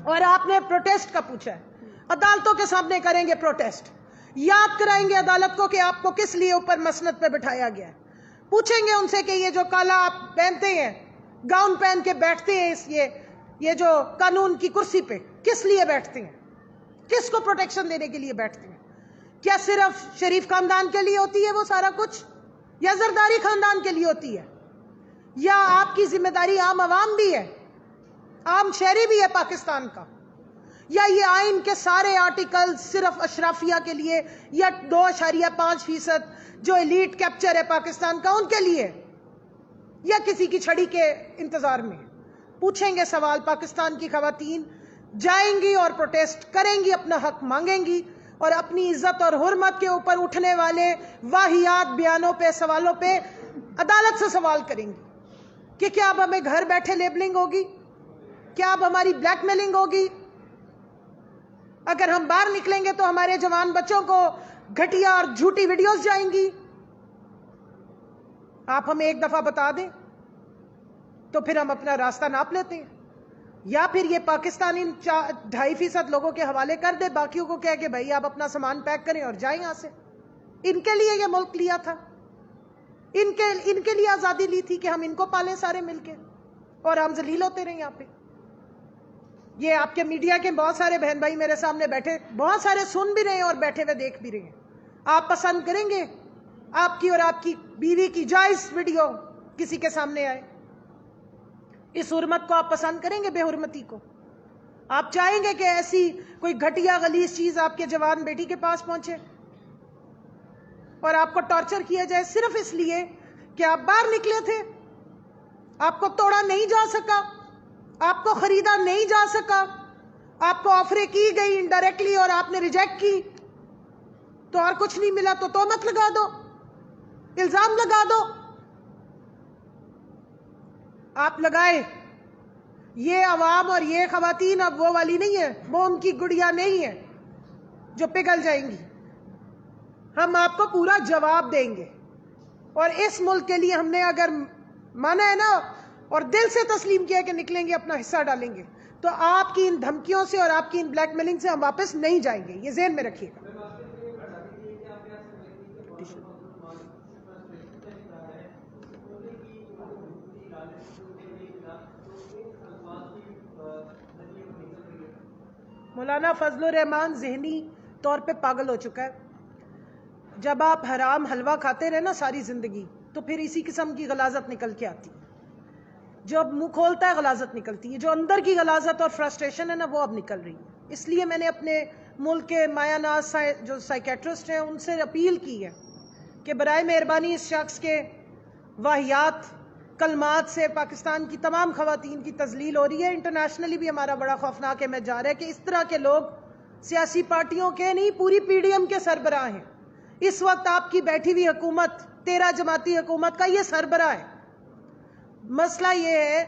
اور آپ نے پروٹیسٹ کا پوچھا ہے، عدالتوں کے سامنے کریں گے پروٹیسٹ، یاد کرائیں گے عدالت کو کہ آپ کو کس لیے اوپر مسند پہ بٹھایا گیا ہے، پوچھیں گے ان سے کہ یہ جو کالا آپ پہنتے ہیں، گاؤن پہن کے بیٹھتے ہیں یہ جو قانون کی کرسی پہ، کس لیے بیٹھتے ہیں؟ کس کو پروٹیکشن دینے کے لیے بیٹھتے ہیں؟ کیا صرف شریف خاندان کے لیے ہوتی ہے وہ سارا کچھ، یا زرداری خاندان کے لیے ہوتی ہے؟ یا آپ کی ذمہ داری عام عوام بھی ہے، عام شہری بھی ہے پاکستان کا؟ یا یہ آئین کے سارے آرٹیکل صرف اشرافیہ کے لیے، یا 2.5% جو ایلیٹ کیپچر ہے پاکستان کا ان کے لیے، یا کسی کی چھڑی کے انتظار میں؟ پوچھیں گے سوال، پاکستان کی خواتین جائیں گی اور پروٹیسٹ کریں گی، اپنا حق مانگیں گی، اور اپنی عزت اور حرمت کے اوپر اٹھنے والے واہیات بیانوں پہ، سوالوں پہ عدالت سے سوال کریں گی کہ کیا اب ہمیں گھر بیٹھے لیبلنگ ہوگی؟ کیا اب ہماری بلیک میلنگ ہوگی؟ اگر ہم باہر نکلیں گے تو ہمارے جوان بچوں کو گھٹیا اور جھوٹی ویڈیوز جائیں گی؟ آپ ہمیں ایک دفعہ بتا دیں تو پھر ہم اپنا راستہ ناپ لیتے ہیں، یا پھر یہ پاکستانی 2.5% لوگوں کے حوالے کر دے، باقیوں کو کہہ کہ بھائی آپ اپنا سامان پیک کریں اور جائیں یہاں سے۔ ان کے لیے یہ ملک لیا تھا، ان کے لیے آزادی لی تھی کہ ہم ان کو پالیں سارے مل کے۔ اور ہم ذلیل ہوتے رہے یہاں پہ. یہ آپ کے میڈیا کے بہت سارے بہن بھائی میرے سامنے بیٹھے, بہت سارے سن بھی رہے ہیں اور بیٹھے ہوئے دیکھ بھی رہے ہیں. آپ پسند کریں گے آپ کی اور آپ کی بیوی کی جائز ویڈیو کسی کے سامنے آئے؟ اس حرمت کو آپ پسند کریں گے؟ بے حرمتی کو آپ چاہیں گے کہ ایسی کوئی گھٹیا غلیظ چیز آپ کے جوان بیٹی کے پاس پہنچے اور آپ کو ٹارچر کیا جائے صرف اس لیے کہ آپ باہر نکلے تھے, آپ کو توڑا نہیں جا سکا, آپ کو خریدا نہیں جا سکا, آپ کو آفریں کی گئی انڈائریکٹلی اور آپ نے ریجیکٹ کی, تو اور کچھ نہیں ملا تو تہمت لگا دو, الزام لگا دو. آپ لگائے. یہ عوام اور یہ خواتین اب وہ والی نہیں ہے, وہ ان کی گڑیا نہیں ہے جو پگھل جائیں گی. ہم آپ کو پورا جواب دیں گے اور اس ملک کے لیے ہم نے اگر مانا ہے نا اور دل سے تسلیم کیا کہ نکلیں گے, اپنا حصہ ڈالیں گے, تو آپ کی ان دھمکیوں سے اور آپ کی ان بلیک میلنگ سے ہم واپس نہیں جائیں گے. یہ ذہن میں رکھیے گا. مولانا فضل الرحمان ذہنی طور پہ پاگل ہو چکا ہے. جب آپ حرام حلوہ کھاتے رہے نا ساری زندگی تو پھر اسی قسم کی غلاظت نکل کے آتی ہے. جو اب منہ کھولتا ہے غلاظت نکلتی ہے, جو اندر کی غلاظت اور فرسٹریشن ہے نا وہ اب نکل رہی ہے. اس لیے میں نے اپنے ملک کے مایہ ناز جو سائیکیٹرسٹ ہیں ان سے اپیل کی ہے کہ برائے مہربانی اس شخص کے واہیات کلمات سے پاکستان کی تمام خواتین کی تذلیل ہو رہی ہے. انٹرنیشنلی بھی ہمارا بڑا خوفناک امیج جا رہا ہے کہ اس طرح کے لوگ سیاسی پارٹیوں کے نہیں پوری پی ڈی ایم کے سربراہ ہیں. اس وقت آپ کی بیٹھی ہوئی حکومت 13 جماعتی حکومت کا یہ سربراہ ہے. مسئلہ یہ ہے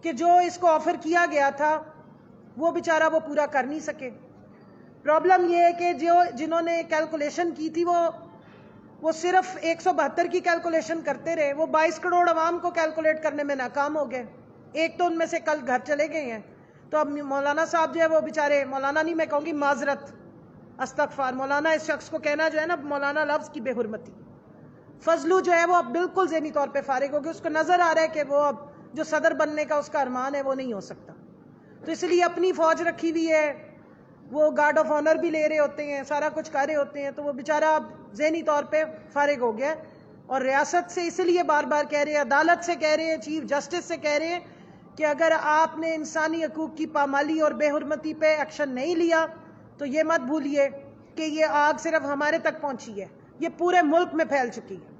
کہ جو اس کو آفر کیا گیا تھا وہ بیچارہ وہ پورا کر نہیں سکے. پرابلم یہ ہے کہ جنہوں نے کیلکولیشن کی تھی وہ صرف 172 کی کیلکولیشن کرتے رہے, وہ 22 کروڑ عوام کو کیلکولیٹ کرنے میں ناکام ہو گئے. ایک تو ان میں سے کل گھر چلے گئے ہیں, تو اب مولانا صاحب جو ہے وہ بیچارے, مولانا نہیں میں کہوں گی معذرت استغفار, مولانا اس شخص کو کہنا جو ہے نا مولانا لفظ کی بے حرمتی. فضلو جو ہے وہ اب بالکل ذہنی طور پہ فارغ ہو گیا. اس کو نظر آ رہا ہے کہ وہ اب جو صدر بننے کا اس کا ارمان ہے وہ نہیں ہو سکتا. تو اس لیے اپنی فوج رکھی ہوئی ہے, وہ گارڈ آف آنر بھی لے رہے ہوتے ہیں, سارا کچھ کر رہے ہوتے ہیں, تو وہ بیچارہ اب ذہنی طور پہ فارغ ہو گیا. اور ریاست سے اس لیے بار بار کہہ رہے ہیں, عدالت سے کہہ رہے ہیں, چیف جسٹس سے کہہ رہے ہیں کہ اگر آپ نے انسانی حقوق کی پامالی اور بے حرمتی پہ ایکشن نہیں لیا تو یہ مت بھولیے کہ یہ آگ صرف ہمارے تک پہنچی ہے, یہ پورے ملک میں پھیل چکی ہے.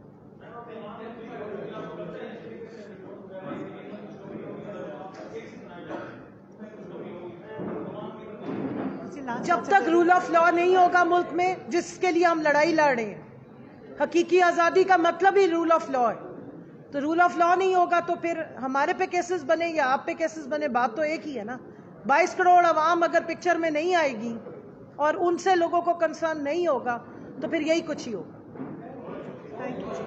جب تک رول آف لا نہیں ہوگا ملک میں, جس کے لیے ہم لڑائی لڑ رہے ہیں, حقیقی آزادی کا مطلب ہی رول آف لا ہے, تو رول آف لا نہیں ہوگا تو پھر ہمارے پہ کیسز بنے یا آپ پہ کیسز بنے, بات تو ایک ہی ہے نا. 22 کروڑ عوام اگر پکچر میں نہیں آئے گی اور ان سے لوگوں کو کنسرن نہیں ہوگا تو پھر یہی کچھ ہی ہوگا. Thank you.